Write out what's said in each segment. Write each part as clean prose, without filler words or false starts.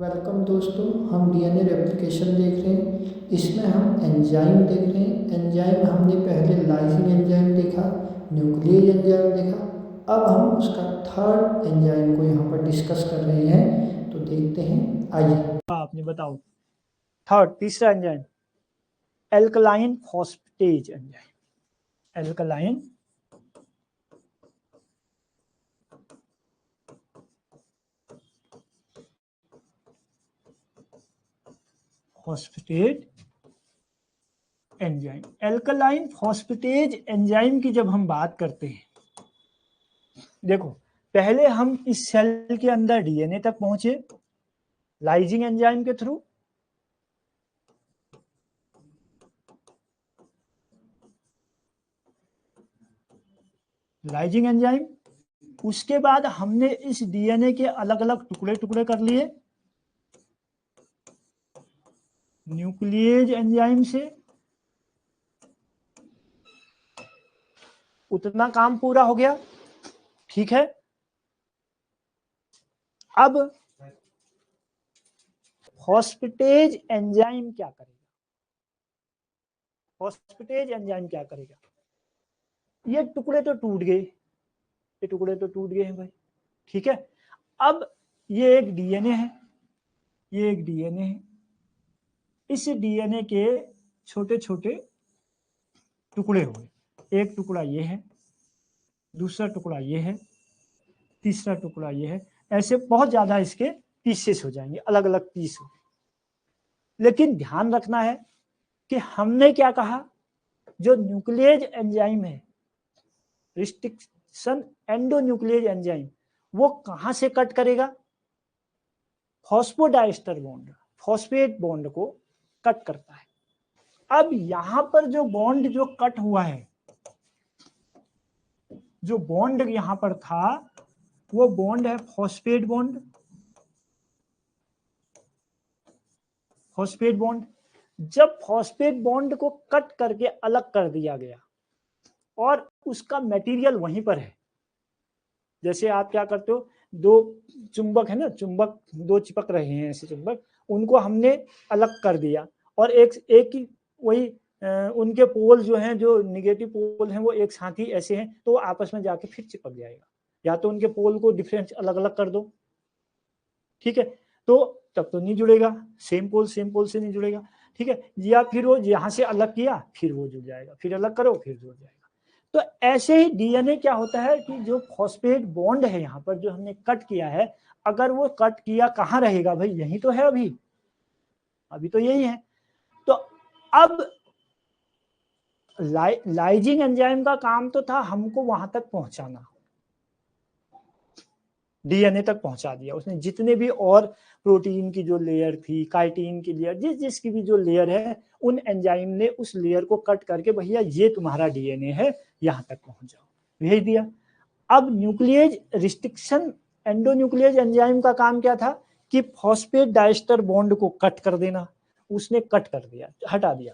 Welcome दोस्तों, हम DNA replication देख रहे हैं। इसमें हम एंजाइम देख रहे हैं। एंजाइम हमने पहले लाइसिन एंजाइम देखा, न्यूक्लियस एंजाइम देखा। अब हम उसका थर्ड एंजाइम को यहाँ पर डिस्कस कर रहे हैं, तो देखते हैं। आइए आपने बताओ थर्ड तीसरा enzyme alkaline phosphatase enzyme. Alkaline phosphatase enzyme. Alkaline phosphatase enzyme की जब हम बात करते हैं, देखो पहले हम इस सेल के अंदर डीएनए तक पहुंचे लाइजिंग एंजाइम के थ्रू। लाइजिंग एंजाइम, उसके बाद हमने इस डीएनए के अलग अलग टुकड़े टुकड़े कर लिए न्यूक्लियस एंजाइम से। उतना काम पूरा हो गया, ठीक है। अब फॉस्फेटेज एंजाइम क्या करेगा? फॉस्फेटेज एंजाइम क्या करेगा? ये टुकड़े तो टूट गए, ये टुकड़े तो टूट गए हैं भाई, ठीक है। अब ये एक डीएनए है, ये एक डीएनए है। इस डीएनए के छोटे छोटे टुकड़े हुए। एक टुकड़ा ये है, दूसरा टुकड़ा ये है, तीसरा टुकड़ा ये है। ऐसे बहुत ज्यादा इसके पीसेस हो जाएंगे, अलग अलग पीस हो। लेकिन ध्यान रखना है कि हमने क्या कहा, जो न्यूक्लियस एंजाइम है, रिस्ट्रिक्शन एंडोन्यूक्लियस एंजाइम, वो कहां से कट करेगा? फॉस्फोडाइस्टर बॉन्ड, फॉस्फेट बॉन्ड को कट करता है। अब यहां पर जो बॉन्ड जो कट हुआ है, जो बॉन्ड यहां पर था, वो बॉन्ड है फॉस्फेट बॉन्ड। फॉस्फेट बॉन्ड, जब फॉस्फेट बॉन्ड को कट करके अलग कर दिया गया और उसका मटेरियल वहीं पर है, जैसे आप क्या करते हो, दो चुंबक है ना, चुंबक दो चिपक रहे हैं ऐसे चुंबक, उनको हमने अलग कर दिया और एक एक ही वही उनके पोल जो हैं, जो निगेटिव पोल हैं, वो एक साथ ही ऐसे हैं, तो आपस में जाके फिर चिपक जाएगा। या तो उनके पोल को डिफरेंस अलग अलग कर दो, ठीक है, तो तब तो नहीं जुड़ेगा, सेम पोल से नहीं जुड़ेगा, ठीक है। या फिर वो यहां से अलग किया, फिर वो जुड़ जाएगा, फिर अलग करो, फिर जुड़ जाएगा। तो ऐसे ही डीएनए क्या होता है कि जो फॉस्फेट बॉन्ड है यहाँ पर जो हमने कट किया है, अगर वो कट किया कहाँ रहेगा भाई? यही तो है, अभी तो यही है। तो अब लाइजिंग एंजाइम का काम तो था हमको वहां तक पहुंचाना, डीएनए तक पहुंचा दिया उसने। जितने भी और प्रोटीन की जो लेयर थी, काइटिन की लेयर, जिसकी भी जो लेयर है, उन एंजाइम ने उस लेयर को कट करके भैया ये तुम्हारा डीएनए है, यहां तक पहुंच जाओ, भेज दिया। अब न्यूक्लियस रिस्ट्रिक्शन एंडोन्यूक्लियस एंजाइम का काम क्या था कि फॉस्फेट डाइस्टर बॉन्ड को कट कर देना। उसने कट कर दिया, हटा दिया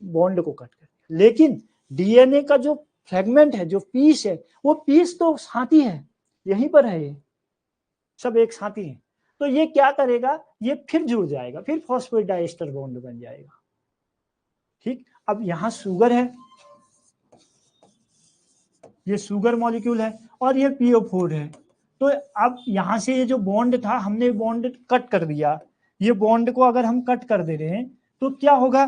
बॉन्ड को, कट कर दिया। लेकिन डीएनए का जो फ्रेगमेंट है, जो पीस है, वो पीस तो साथ ही है, यहीं पर है, ये सब एक साथ ही है। तो ये क्या करेगा, ये फिर जुड़ जाएगा, फिर फॉस्फेट डाइस्टर बॉन्ड बन जाएगा, ठीक। अब यहां शुगर है, ये शुगर मॉलिक्यूल है, और ये PO4 है। तो अब यहां से ये जो बॉन्ड था, हमने बॉन्ड कट कर दिया। ये बॉन्ड को अगर हम कट कर दे रहे हैं तो क्या होगा,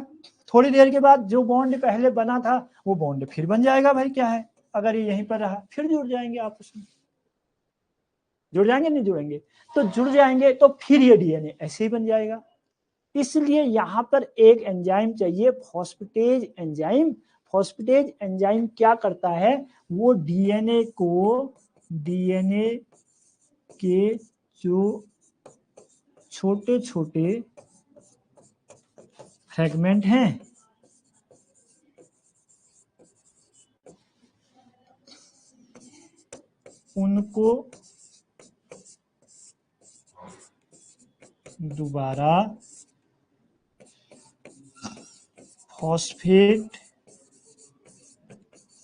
थोड़ी देर के बाद जो बॉन्ड पहले बना था, वो बॉन्ड फिर बन जाएगा भाई। क्या है, अगर ये यहीं पर रहा, फिर जुड़ जाएंगे आपस में, जुड़ जाएंगे नहीं जुड़ेंगे? तो जुड़ जाएंगे, तो फिर ये डीएनए ऐसे ही बन जाएगा। इसलिए यहां पर एक एंजाइम चाहिए, फॉस्फेटेज एंजाइम। फॉस्फेटेज एंजाइम क्या करता है, वो डीएनए के जो छोटे छोटे फ्रेगमेंट हैं, उनको दोबारा फॉस्फेट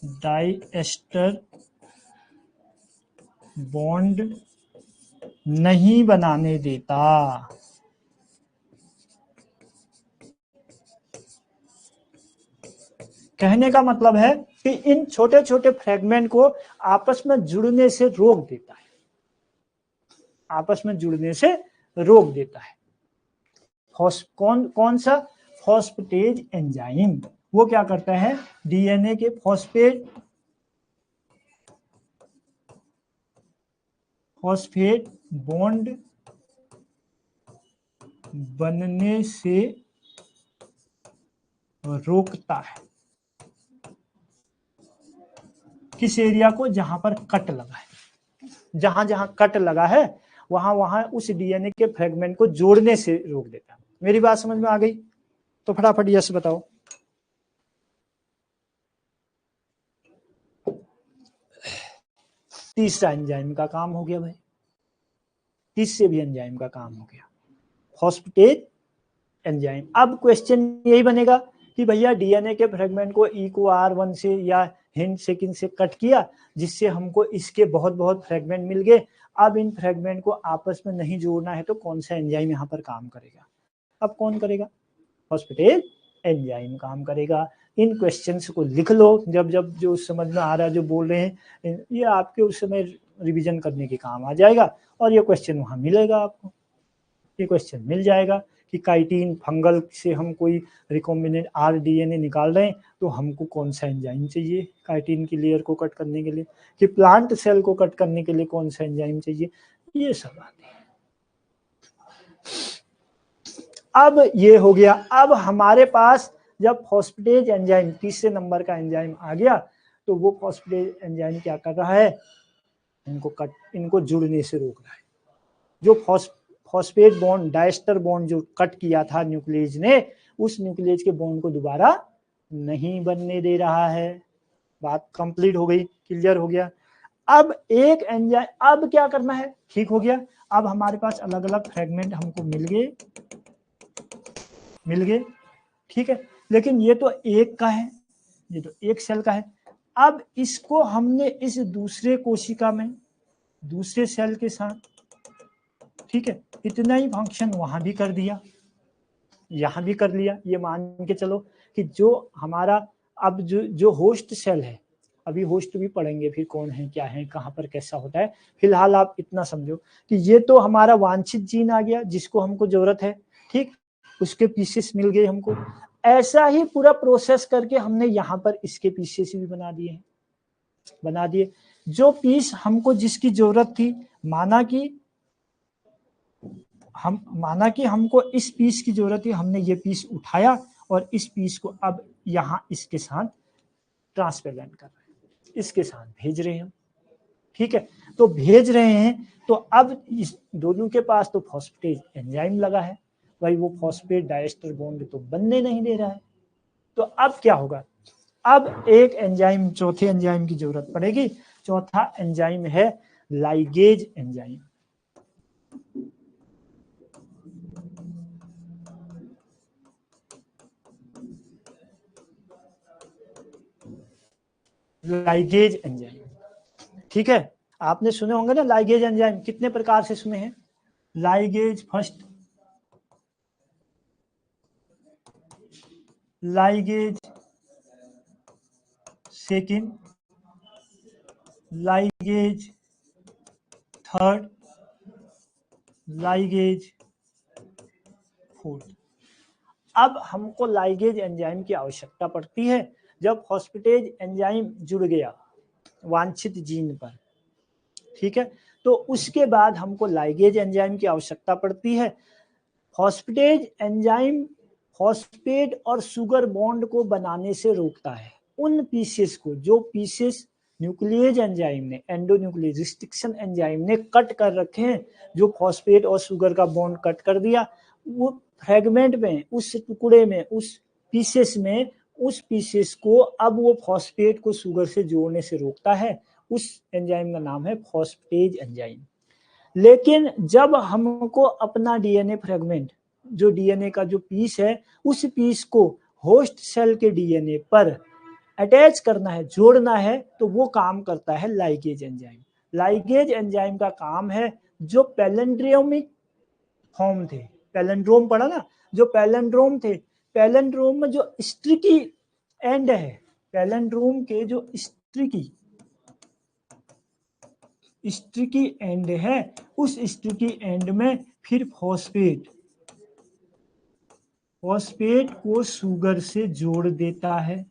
डाइएस्टर बॉन्ड नहीं बनाने देता। कहने का मतलब है कि इन छोटे छोटे फ्रेगमेंट को आपस में जुड़ने से रोक देता है, आपस में जुड़ने से रोक देता है। कौन सा? Phosphatase enzyme. वो क्या करता है? डीएनए के फॉस्फेट बॉन्ड बनने से रोकता है। किस एरिया को? जहां पर कट लगा है, जहां जहां कट लगा है वहां वहां उस डीएनए के फ्रेगमेंट को जोड़ने से रोक देता है। मेरी बात समझ में आ गई? तो फटाफट यस बताओ। तीसरा एंजाइम का काम हो गया भाई, तीसरे भी एंजाइम का काम हो गया, फॉस्फेटेज एंजाइम। अब क्वेश्चन यही बनेगा कि भैया डीएनए के फ्रेगमेंट को ई को R1 से या हिंड सेकेंड से कट किया, जिससे हमको इसके बहुत बहुत फ्रेगमेंट मिल गए। अब इन फ्रेगमेंट को आपस में नहीं जोड़ना है तो कौन सा एंजाइम यहाँ पर काम करेगा? अब कौन करेगा? फॉस्फेटेज एंजाइम काम करेगा। इन क्वेश्चंस को लिख लो, जब जब जो समझ में आ रहा है, जो बोल रहे हैं, ये आपके उस समय रिवीजन करने के काम आ जाएगा। और ये क्वेश्चन वहाँ मिलेगा आपको, ये क्वेश्चन मिल जाएगा कि काइटिन फंगल से हम कोई रिकॉम्बिनेंट आरडीएनए निकाल रहे हैं तो हमको कौन सा एंजाइम चाहिए काइटिन की लेयर को कट करने के लिए, कि प्लांट सेल को कट करने के लिए कौन सा एंजाइम चाहिए, ये सब बातें हैं। अब ये हो गया। अब हमारे पास जब फॉस्फेटेज एंजाइम तीसरे नंबर का एंजाइम आ गया तो वो फॉस्फेटेज एंजाइम क्या कर रहा है? इनको जुड़ने से रोक रहा है। जो फॉस्फेट बॉन्ड डायस्टर बॉन्ड जो कट किया था न्यूक्लियस ने, उस न्यूक्लियस के बॉन्ड को दोबारा नहीं बनने दे रहा है। बात कंप्लीट हो गई, क्लियर हो गया। अब एक एंजाइम, अब क्या करना है? ठीक हो गया। अब हमारे पास अलग अलग फ्रेगमेंट हमको मिल गए, ठीक है, लेकिन ये तो एक का है, ये तो एक सेल का है। अब इसको हमने इस दूसरे कोशिका में दूसरे सेल के साथ, ठीक है, इतना ही फंक्शन वहां भी कर दिया, यहां भी कर लिया। ये मान के चलो कि जो हमारा अब जो होस्ट सेल है, अभी होस्ट भी पढ़ेंगे फिर कौन है, क्या है, कहां पर कैसा होता है। फिलहाल आप इतना समझो कि ये तो हमारा वांछित जीन आ गया जिसको हमको जरूरत है, ठीक, उसके पीसेस मिल गए हमको। ऐसा ही पूरा प्रोसेस करके हमने यहाँ पर इसके पीसेस भी बना दिए। जो पीस हमको जिसकी जरूरत थी, माना कि हमको इस पीस की जरूरत थी, हमने ये पीस उठाया और इस पीस को अब यहाँ इसके साथ ट्रांसप्लांट कर रहे हैं, इसके साथ भेज रहे हैं, ठीक है। तो भेज रहे हैं तो अब इस दोनों के पास तो फॉस्फेटेज एंजाइम लगा है भाई, वो फॉस्फेट डायस्टर बॉन्ड तो बनने नहीं दे रहा है। तो अब क्या होगा? अब एक एंजाइम, चौथे एंजाइम की जरूरत पड़ेगी। चौथा एंजाइम है लाइगेज एंजाइम। लाइगेज एंजाइम, ठीक है, आपने सुने होंगे ना लाइगेज एंजाइम, कितने प्रकार से सुने हैं? Ligase first, ligase second, ligase third, ligase fourth. अब हमको लाइगेज एंजाइम की आवश्यकता पड़ती है जब फॉस्फेटेज एंजाइम जुड़ गया वांछित जीन पर, ठीक है, तो उसके बाद हमको लाइगेज एंजाइम की आवश्यकता पड़ती है। फॉस्फेटेज एंजाइम फॉस्फेट और शुगर बॉन्ड को बनाने से रोकता है उन पीसेस को, जो पीसेस न्यूक्लियेज एंजाइम ने, एंडोन्यूक्लियेज रिस्ट्रिक्शन एंजाइम ने कट कर रखे हैं, जो फॉस्फेट और शुगर का बॉन्ड कट कर दिया, वो फ्रेगमेंट में, उस टुकड़े में, उस पीसेस को अब वो फॉस्फेट को शुगर से जोड़ने से रोकता है। उस एंजाइम का नाम है फॉस्फेटेज एंजाइम। लेकिन जब हमको अपना डीएनए फ्रेगमेंट, जो डीएनए का जो पीस है, उस पीस को होस्ट सेल के डीएनए पर अटैच करना है, जोड़ना है, तो वो काम करता है लाइगेज एंजाइम। लाइगेज एंजाइम का काम है जो पैलेंड्रोमिक फॉर्म थे, पैलेंड्रोम पढ़ा ना, जो पैलेंड्रोम थे, पैलेंड्रोम में जो स्टिकी एंड है, पैलिंड्रोम के जो स्टिकी एंड है, उस स्टिकी एंड में फिर फॉस्फेट को शुगर से जोड़ देता है,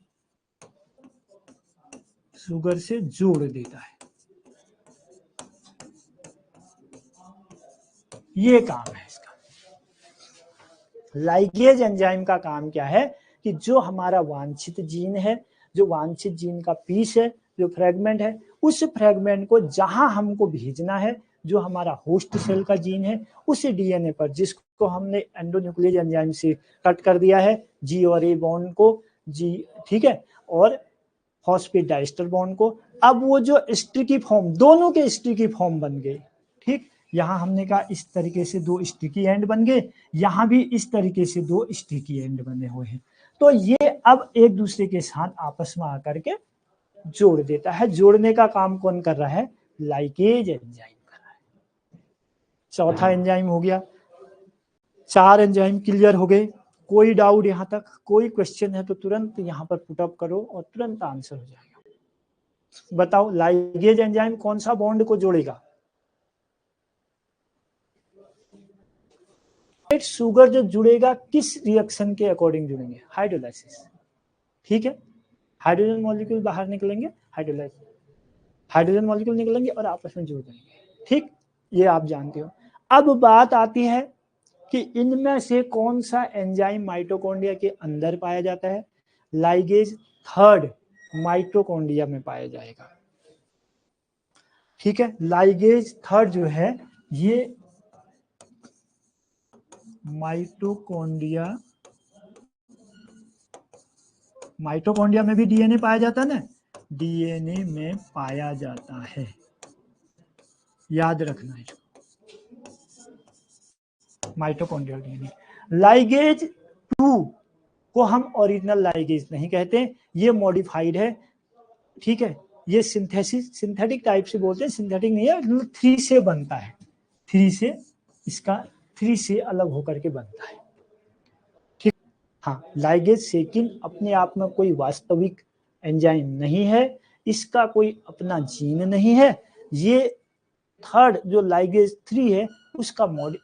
ये काम है इसका। लाइगेज एंजाइम का काम क्या है कि जो हमारा वांछित जीन है, जो वांछित जीन का पीस है, जो फ्रेगमेंट है, उस फ्रेगमेंट को जहां हमको भेजना है, जो हमारा होस्ट सेल का जीन है, उस डीएनए पर जिसको हमने एंडोन्यूक्लियेज एंजाइम से कट कर दिया है, जी और ए बॉन्ड को, जी ठीक है, और फॉस्फेट डाइस्टर बॉन्ड को, अब वो जो स्टिकी फॉर्म, दोनों के स्टिकी फॉर्म बन गए। ठीक, यहां हमने कहा इस तरीके से दो स्टिकी एंड बन गए, यहां भी इस तरीके से दो स्टिकी एंड बने हुए हैं। तो ये अब एक दूसरे के साथ आपस में आकर के जोड़ देता है। जोड़ने का काम कौन कर रहा है? लाइगेज एंजाइम कर रहा है। चौथा एंजाइम हो गया। 4 एंजाइम क्लियर हो गए। कोई डाउट यहां तक? कोई क्वेश्चन है तो तुरंत यहां पर पुट अप करो और तुरंत आंसर हो जाएगा। बताओ, लाइगेज एंजाइम कौन सा बॉन्ड को जोड़ेगा? शुगर जो जुड़ेगा किस रिएक्शन के अकॉर्डिंग जुड़ेंगे? हाइड्रोलाइसिस। ठीक है, हाइड्रोजन मॉलिक्यूल बाहर निकलेंगे, हाइड्रोजन मॉलिक्यूल निकलेंगे और आपस में जुड़ जाएंगे। ठीक, ये आप जानते हो। अब बात आती है कि इनमें से कौन सा एंजाइम माइटोकॉन्ड्रिया के अंदर पाया जाता है? लाइगेज 3 माइटोकॉन्ड्रिया में पाया जाएगा। ठीक है, लाइगेज 3 जो है ये माइटोकॉन्ड्रिया में भी डीएनए पाया जाता है ना, डीएनए में पाया जाता है, याद रखना है। Mitochondrial DNA. लाइगेज 2 को हम ओरिजिनल लाइगेज नहीं कहते, ये मॉडिफाइड है। ठीक है, ये सिंथेटिक टाइप से बोलते हैं, सिंथेटिक नहीं है, 3 से बनता है, 3 से इसका 3 से अलग होकर के बनता है। ठीक, हाँ, लाइगेज सेकिन अपने आप में कोई वास्तविक एंजाइम नहीं है, इसका कोई अपना जीन नहीं है। ये 3 जो लाइगेज 3 है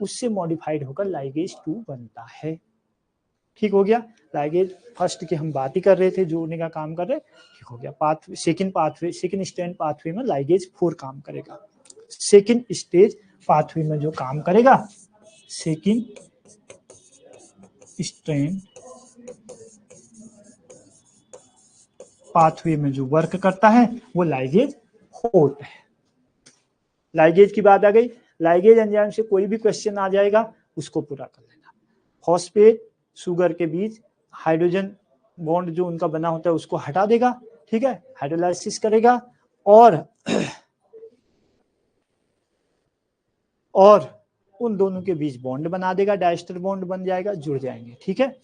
उससे मॉडिफाइड होकर लाइगेज 2 बनता है। ठीक हो गया। लाइगेज फर्स्ट की हम बात ही कर रहे थे, जोड़ने का काम कर रहे, ठीक हो गया। सेकंड स्टैंड पाथवे में लाइगेज 4 काम करेगा। सेकंड स्टेज पाथवे में जो काम करेगा, सेकंड स्टैंड पाथवे में जो वर्क करता है वो लाइगेज 4 है। लाइगेज की बात आ गई। लाइगेज एंजाइम से कोई भी क्वेश्चन आ जाएगा उसको पूरा कर लेना। फॉस्फेट शुगर के बीच हाइड्रोजन बॉन्ड जो उनका बना होता है उसको हटा देगा। ठीक है, हाइड्रोलाइसिस करेगा और उन दोनों के बीच बॉन्ड बना देगा, डाइस्टर बॉन्ड बन जाएगा, जुड़ जाएंगे। ठीक है,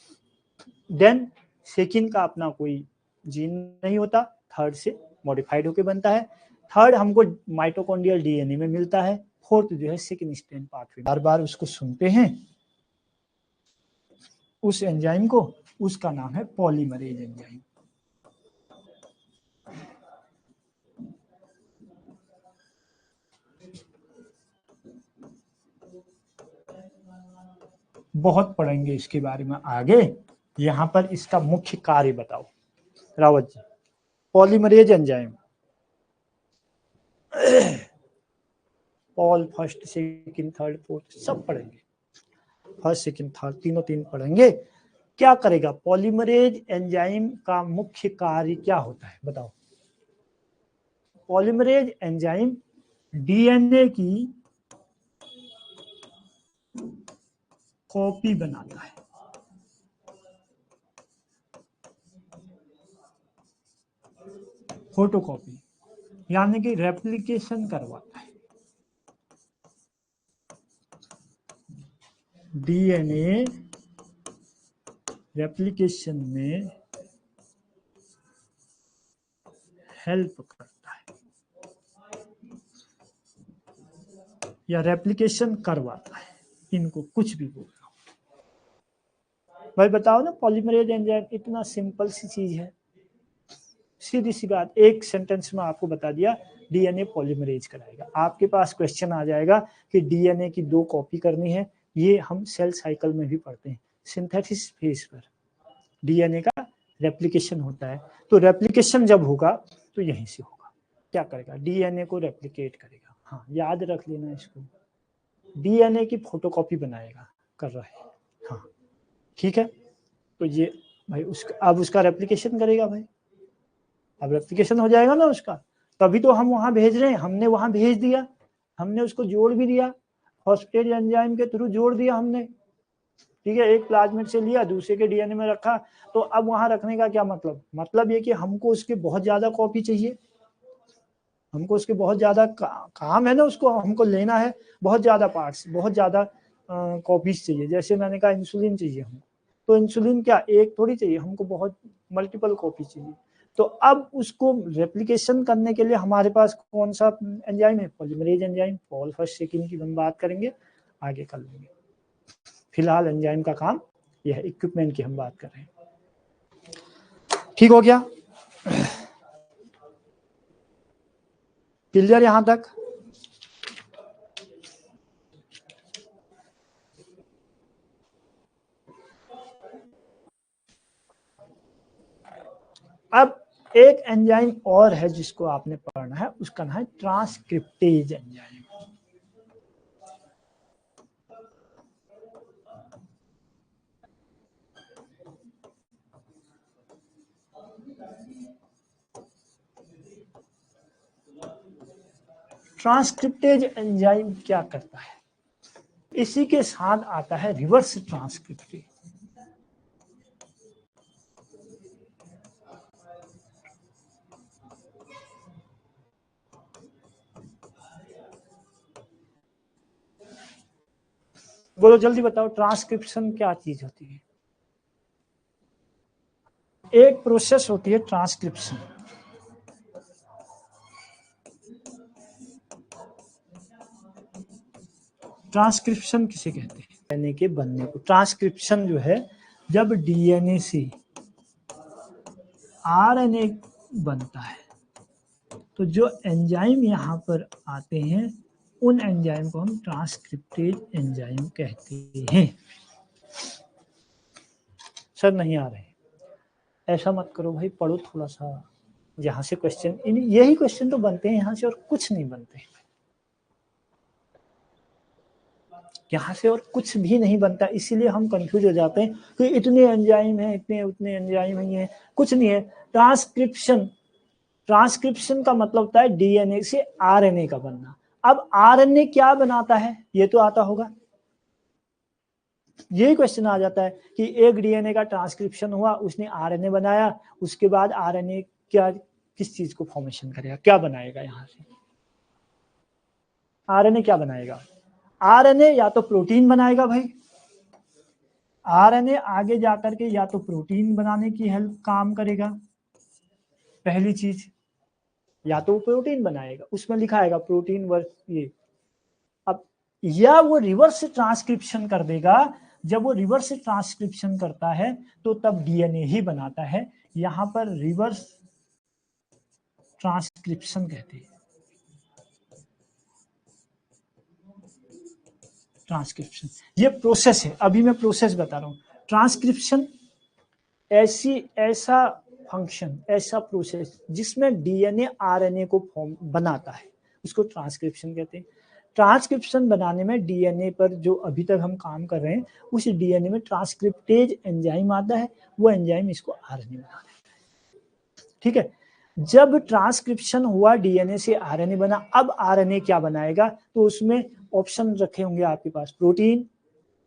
देन सेकंड का अपना कोई जीन नहीं होता, 3 से मॉडिफाइड होकर बनता है। 3 हमको माइटोकॉन्ड्रियल डीएनए में मिलता है। 4th जो है सेकंड स्टैंड पाथवे, बार बार उसको सुनते हैं उस एंजाइम को, उसका नाम है पॉलीमरेज एंजाइम। बहुत पढ़ेंगे इसके बारे में आगे। यहां पर इसका मुख्य कार्य बताओ Rawat ji. Polymerase enzyme, pol first second third fourth सब पढ़ेंगे, फर्स्ट सेकंड थर्ड तीन पढ़ेंगे। क्या करेगा पॉलीमरेज एंजाइम का मुख्य कार्य क्या होता है बताओ? पॉलीमरेज एंजाइम डीएनए की कॉपी बनाता है, फोटोकॉपी, यानी कि रेप्लिकेशन करवाता है। डीएनए रेप्लिकेशन में हेल्प करता है या रेप्लिकेशन करवाता है, इनको कुछ भी बोल रहा हूं भाई। बताओ ना, पॉलीमरेज एंजाइम इतना सिंपल सी चीज है, सीधी सी बात, एक सेंटेंस में आपको बता दिया डीएनए पॉलीमरेज कराएगा। आपके पास क्वेश्चन आ जाएगा कि डीएनए की 2 कॉपी करनी है, ये हम सेल साइकिल में भी पढ़ते हैं। सिंथेसिस फेज पर डीएनए का रेप्लिकेशन होता है, तो रेप्लिकेशन जब होगा तो यहीं से होगा। क्या करेगा, डीएनए को रेप्लिकेट करेगा। हाँ याद रख लेना इसको, डीएनए की फोटोकॉपी बनाएगा, कर रहा है। हाँ ठीक है, तो ये भाई उसका अब उसका रेप्लिकेशन करेगा भाई, अब रेप्लिकेशन हो जाएगा ना उसका, तभी तो हम वहां भेज रहे हैं। हमने वहां भेज दिया, हमने उसको जोड़ भी दिया, फॉस्फेट एंजाइम के थ्रू जोड़ दिया हमने, ठीक है। एक प्लाज्मिड से लिया, दूसरे के डीएनए में रखा, तो अब वहां रखने का क्या मतलब, मतलब ये कि हमको उसके बहुत ज्यादा कॉपी चाहिए, हमको उसके बहुत ज्यादा काम है ना, उसको हमको लेना है, बहुत ज्यादा पार्ट्स, बहुत ज्यादा कॉपीज चाहिए। जैसे मैंने कहा इंसुलिन चाहिए हमको, तो इंसुलिन क्या एक थोड़ी चाहिए, हमको बहुत मल्टीपल कॉपी चाहिए। तो अब उसको रेप्लिकेशन करने के लिए हमारे पास कौन सा एंजाइम है, polymerase enzyme. Pol first second की हम बात करेंगे, आगे कर लेंगे। फिलहाल एंजाइम का काम यह है, इक्विपमेंट की हम बात कर रहे हैं। ठीक हो गया, क्लियर यहां तक? अब एक एंजाइम और है जिसको आपने पढ़ना है, उसका नाम है ट्रांसक्रिप्टेज एंजाइम। ट्रांसक्रिप्टेज एंजाइम क्या करता है, इसी के साथ आता है रिवर्स ट्रांसक्रिप्टेज। बोलो जल्दी बताओ, ट्रांसक्रिप्शन क्या चीज होती है? एक प्रोसेस होती है ट्रांसक्रिप्शन। ट्रांसक्रिप्शन किसे कहते हैं, डीएनए के बनने को। ट्रांसक्रिप्शन जो है, जब डीएनए से आरएनए बनता है, तो जो एंजाइम यहाँ पर आते हैं, उन एंजाइम को हम ट्रांसक्रिप्टेज एंजाइम कहते हैं। सर नहीं आ रहे, ऐसा मत करो भाई, पढ़ो थोड़ा सा। यहाँ से क्वेश्चन, यही क्वेश्चन तो बनते हैं यहाँ से, और कुछ नहीं बनते यहाँ से, और कुछ भी नहीं बनता। इसीलिए हम कंफ्यूज हो जाते हैं कि इतने एंजाइम हैं, इतने उतने एंजाइम हैं, कुछ नहीं है। ट्रांसक्रिप्शन, ट्रांसक्रिप्शन का मतलब होता है डीएनए से आरएनए का बनना। अब आरएनए क्या बनाता है, ये तो आता होगा। यही क्वेश्चन आ जाता है कि एक डीएनए का ट्रांसक्रिप्शन हुआ, उसने आरएनए बनाया, उसके बाद आरएनए क्या, किस चीज को फॉर्मेशन करेगा, क्या बनाएगा यहां से, आरएनए क्या बनाएगा? आरएनए या तो प्रोटीन बनाएगा भाई, आरएनए आगे जाकर के या तो प्रोटीन बनाने की हेल्प काम करेगा, पहली चीज, या तो वो प्रोटीन बनाएगा, उसमें लिखा आएगा प्रोटीन वर्क ये। अब या वो रिवर्स ट्रांसक्रिप्शन कर देगा, जब वो रिवर्स ट्रांसक्रिप्शन करता है तो तब डीएनए ही बनाता है। यहां पर रिवर्स ट्रांसक्रिप्शन कहते हैं, ट्रांसक्रिप्शन ये प्रोसेस है। अभी मैं प्रोसेस बता रहा हूं। ट्रांसक्रिप्शन ऐसा फंक्शन, ऐसा प्रोसेस जिसमें डीएनए आरएनए को फॉर्म बनाता है, उसको ट्रांसक्रिप्शन कहते हैं। ट्रांसक्रिप्शन बनाने में डीएनए पर जो अभी तक हम काम कर रहे हैं, उस डीएनए में ट्रांसक्रिप्टेज एंजाइम आता है, वो एंजाइम इसको आरएनए बना देता है। ठीक है, जब ट्रांसक्रिप्शन हुआ, डीएनए से आरएनए बना, अब आरएनए क्या बनाएगा, तो उसमें ऑप्शन रखे होंगे आपके पास, protein,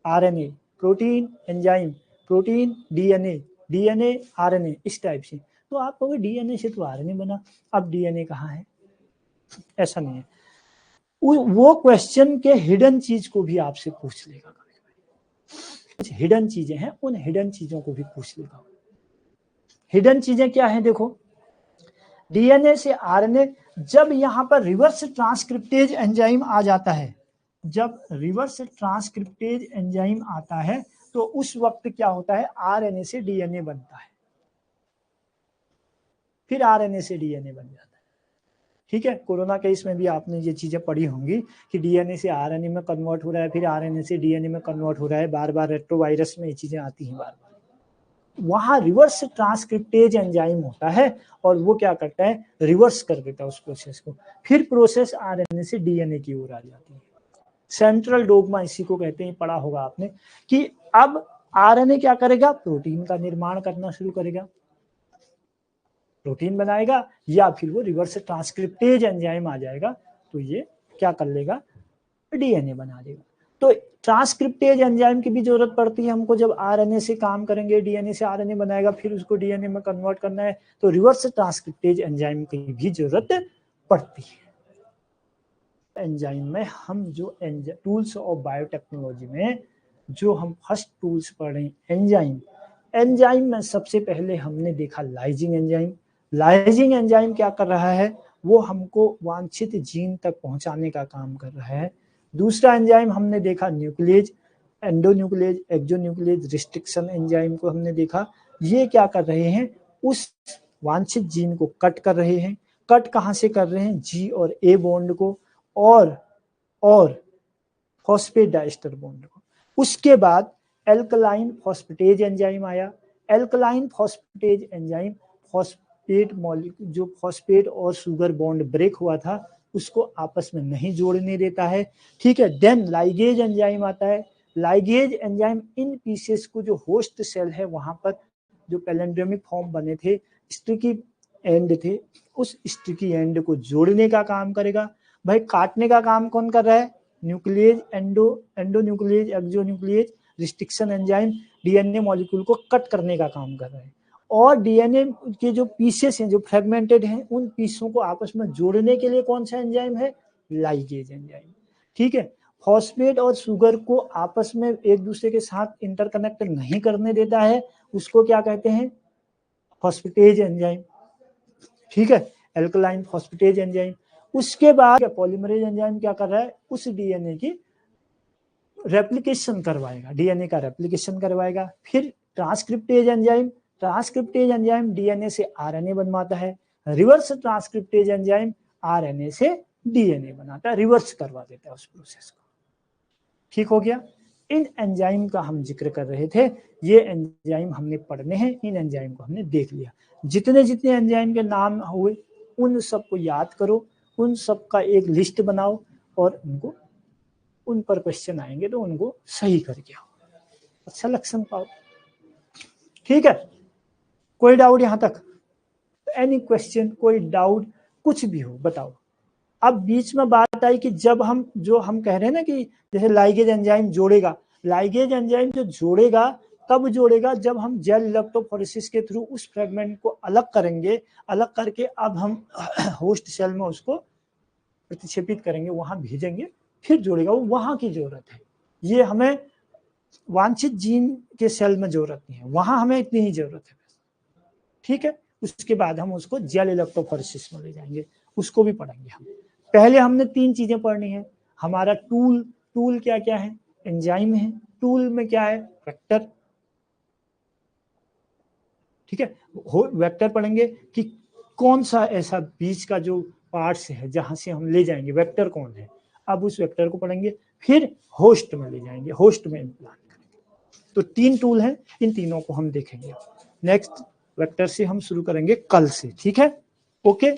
RNA, protein, enzyme, protein, DNA, DNA, RNA, इस टाइप से। तो आप कहोगे डीएनए से तो आरएनए बना, अब डीएनए कहाँ है? ऐसा नहीं है। वो क्वेश्चन के हिडन चीज को भी आपसे पूछ लेगा, कुछ हिडन चीजें हैं, उन हिडन चीजों को भी पूछ लेगा। हिडन चीजें क्या हैं, देखो, डीएनए से आरएनए, जब यहां पर रिवर्स ट्रांसक्रिप्टेज एंजाइम आ जाता है, जब रिवर्स ट्रांसक्रिप्टेज एंजाइम आता है, तो उस वक्त क्या होता है, आरएनए से डीएनए बनता है। फिर आरएनए से डीएनए बन जाता है। ठीक है, कोरोना केस में भी आपने ये चीजें पढ़ी होंगी कि डीएनए से आरएनए में कन्वर्ट हो रहा है, फिर आरएनए से डीएनए में कन्वर्ट हो रहा है, बार बार रेट्रोवायरस में ये चीजें आती हैं बार बार। वहां रिवर्स ट्रांसक्रिप्टेज एंजाइम होता है और वो क्या करता है, रिवर्स कर देता है उस प्रोसेस को, फिर प्रोसेस आरएनए से डीएनए की ओर आ जाती है। सेंट्रल डोग्मा इसी को कहते हैं, पढ़ा होगा आपने कि अब आरएनए क्या करेगा, प्रोटीन का निर्माण करना शुरू करेगा, प्रोटीन बनाएगा, या फिर वो रिवर्स ट्रांसक्रिप्टेज एंजाइम आ जाएगा तो ये क्या कर लेगा, डीएनए बना देगा। तो ट्रांसक्रिप्टेज एंजाइम की भी जरूरत पड़ती है हमको, जब आरएनए से काम करेंगे, डीएनए से आरएनए बनाएगा, फिर उसको डीएनए में कन्वर्ट करना है, तो रिवर्स ट्रांसक्रिप्टेज एंजाइम की भी जरूरत पड़ती है। एंजाइम में हम जो टूल्स ऑफ बायोटेक्नोलॉजी में जो हम फर्स्ट टूल्स पढ़ रहे हैं, एंजाइम में सबसे पहले हमने देखा लाइजिंग एंजाइम। लाइजिंग एंजाइम क्या कर रहा है, वो हमको वांछित जीन तक पहुंचाने का काम कर रहा है। दूसरा एंजाइम हमने देखा nuclease, endonuclease, exonuclease restriction enzyme को हमने देखा। ये क्या कर रहे हैं, उस वांछित जीन को कट कर रहे हैं। कट कहाँ से कर रहे हैं, जी और ए बॉन्ड को और फॉस्फेट डाइस्टर बॉन्ड को। उसके बाद एल्कलाइन फॉस्फेटेज एंजाइम आया। Alkaline phosphatase enzyme phosphate molecule, जो फॉस्फेट और शुगर बॉन्ड ब्रेक हुआ था उसको आपस में नहीं जोड़ने देता है। ठीक है, देन लाइगेज एंजाइम आता है। लाइगेज एंजाइम इन पीसेस को, जो होस्ट सेल है वहां पर जो पैलिंड्रोमिक फॉर्म बने थे, स्टिकी एंड थे, उस स्टिकी एंड को जोड़ने का काम करेगा। भाई काटने का काम कौन कर रहा है, nuclease, endonuclease, exonuclease restriction enzyme DNA molecule को कट करने का काम कर रहा है। और डीएनए के जो पीसेस हैं, जो फ्रेगमेंटेड हैं, उन पीसों को आपस में जोड़ने के लिए कौन सा एंजाइम है, लाइगेज एंजाइम। ठीक है, फॉस्फेट और शुगर को आपस में एक दूसरे के साथ इंटरकनेक्ट नहीं करने देता है, उसको क्या कहते हैं, फॉस्फेटेज एंजाइम। ठीक है, एल्कलाइन फॉस्फेटेज एंजाइम। उसके बाद पॉलीमरेज एंजाइम क्या कर रहा है, उस डीएनए की रेप्लिकेशन करवाएगा, डीएनए का रेप्लिकेशन करवाएगा। फिर transcriptase enzyme, transcriptase enzyme DNA से आरएनए बनवाता है। रिवर्स ट्रांसक्रिप्टेज एंजाइम आरएनए से डीएनए बनाता है, रिवर्स करवा देता है उस प्रोसेस को। ठीक हो गया, इन एंजाइम का हम जिक्र कर रहे थे, ये एंजाइम हमने पढ़ने हैं, इन एंजाइम को हमने देख लिया। जितने जितने एंजाइम के नाम हुए उन सबको याद करो, उन सब का एक लिस्ट बनाओ और उनको, उन पर क्वेश्चन आएंगे तो उनको सही करके आओ, अच्छा लक्षण पाओ। ठीक है, कोई डाउट यहां तक, एनी क्वेश्चन, कोई डाउट, कुछ भी हो बताओ। अब बीच में बात आई कि जब हम, जो हम कह रहे हैं ना कि जैसे लाइगेज एंजाइम जोड़ेगा, लाइगेज एंजाइम जो जोड़ेगा कब जोड़ेगा, जब हम जेल इलेक्ट्रोफोरेसिस के थ्रू उस फ्रेगमेंट को अलग करेंगे, अलग करके अब हम होस्ट सेल में उसको प्रतिक्षेपित करेंगे, वहां भेजेंगे, फिर जोड़ेगा, वो वहां की जरूरत है। ये हमें वांछित जीन के सेल में जरूरत नहीं है, वहां हमें इतनी ही जरूरत है। ठीक है, उसके बाद हम उसको जेल इलेक्ट्रोफोरेसिस में ले जाएंगे, उसको भी पढ़ेंगे हम। पहले हमने 3 चीजें पढ़नी है, हमारा टूल क्या क्या है, एंजाइम है, टूल में क्या है, वेक्टर। ठीक है, वेक्टर पढ़ेंगे कि कौन सा ऐसा बीच का जो पार्ट्स है जहां से हम ले जाएंगे, वेक्टर कौन है, अब उस वेक्टर को पढ़ेंगे। फिर होस्ट में ले जाएंगे, होस्ट में इम्प्लांट करेंगे। तो 3 टूल हैं, इन तीनों को हम देखेंगे। नेक्स्ट वेक्टर से हम शुरू करेंगे कल से, ठीक है, ओके।